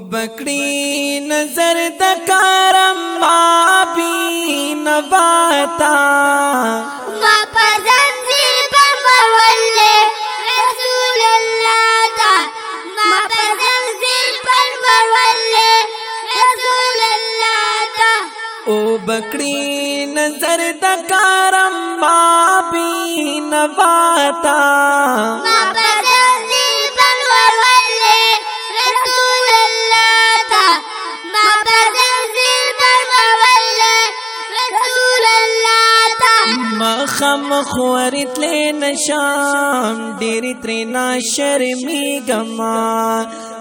بکڑی نظر دکارم ما بی نباتا ما پزنزیر پرمولے رسول اللہ تا ما پزنزیر پرمولے رسول اللہ تا او بکڑی نظر دکارم ما بی نباتا ما پزنزیر پرمولے رسول اللہ تا ما پزنزیر پرمولے رسول اللہ تا مخم خوارت لے نشام ڈیری ترینا شرمی گما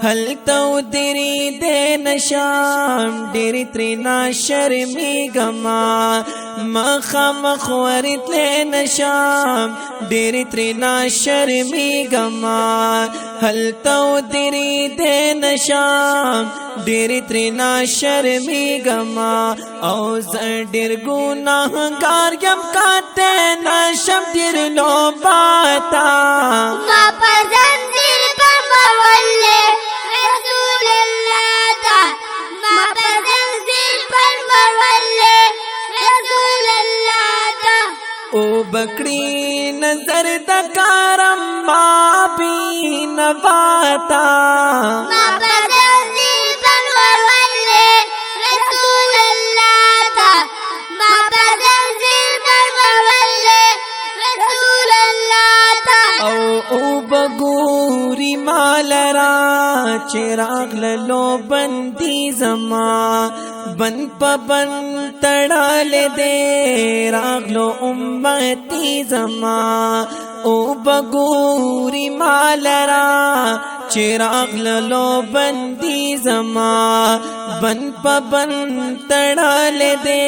حل تو دیری دے نشام ڈیری ترینا شرمی گما مخم خوارت لے نشام ڈیری ترینا شرمی گما حل تو دیری دے نشام ڈیری ترینا شرمی گما او زر ڈیر گناہ گار یم کاتے نشم دیر لو باتا ما پزنزیر پرمولے رسول اللہ تا ما پزنزیر پرمولے رسول اللہ تا او بکڑی نظر دکارم ما بی نباتا ما پزنزیر پرمولے رسول اللہ تا ما پزنزیر پرمولے رسول اللہ تا او بگوری مالرا چراغ للو بندی زما بند پا بند تڑال دے راغلو امتی زما او بگوری مالرا چراغ للو بندی زما بند پا بند تڑال دے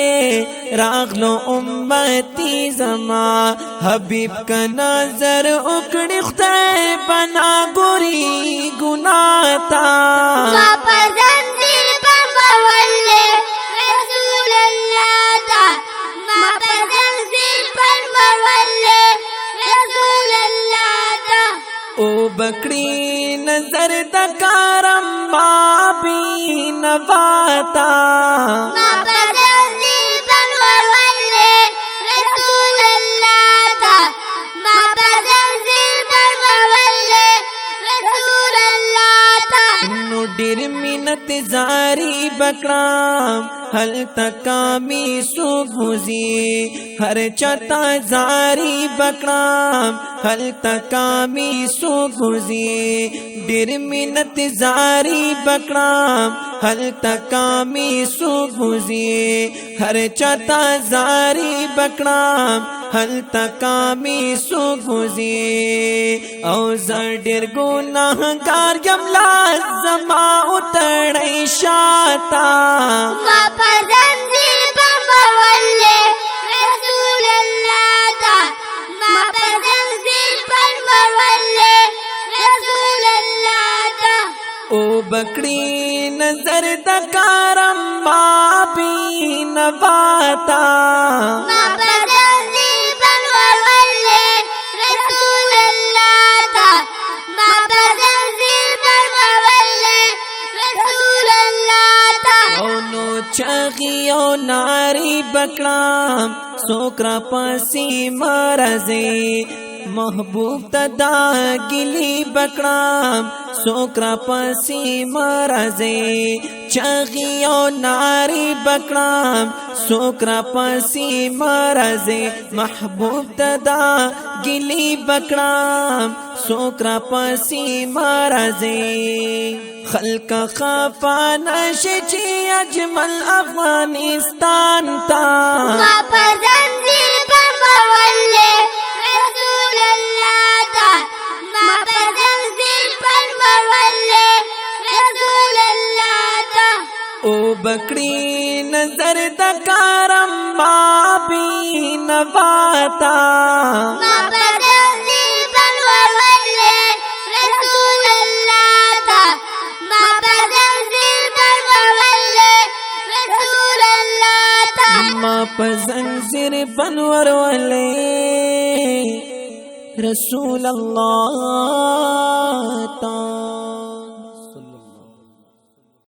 راغلو امتی زما حبیب کا نظر اکڑی خدای بنا گوری گناتا ما پزنزیر پرمولے رسول اللہ تا ما پزنزیر پرمولے رسول اللہ تا او بکڑی نظر دکارم ما بی نباتا ما پزنزیر پرمولے رسول اللہ تا ما پزنزیر پرمولے رسول اللہ تا نو ډیر مینت زاری بکرام حل تکامی سوگوزی ہر چتا زاری بکرام حل تکامی سوگوزی ډیر مینت زاری بکرام حل تکامی سوگوزی ہر چتا زاری بکرام حل تکامی سوگوزی او زر ډیر گناہ گار یم لازما اتڑی شاتا ما پزنزیر پرمولے رسول اللہ تا ما پزنزیر پرمولے رسول اللہ تا او بکڑی نظر دکارم ما بی نباتا ما پزنزیر پرمولے رسول اللہ تا ما پزنزیر پرمولے رسول اللہ تا او نو چاگی او ناری بکرام سوکرا پاسی مرزی محبوب تدا گلی بکرام سوکرا پاسی مرزی چاگی او ناری بکرام سوکرا پاسی مرزی محبوب تدا گلی بکرام سوکرا پاسی مرزی خلق خفانش چی اجمل افغانستان تا ما پزنزیر پرمولے رسول اللہ تا ما پزنزیر پرمولے رسول اللہ تا او بکڑی نظر دکارم ما بی نباتا ما پزنزیر پرمولے رسول اللہ تا ما پزنزیر پرمولے رسول اللہ تا ما پزنزیر بنور والے رسول اللہ تا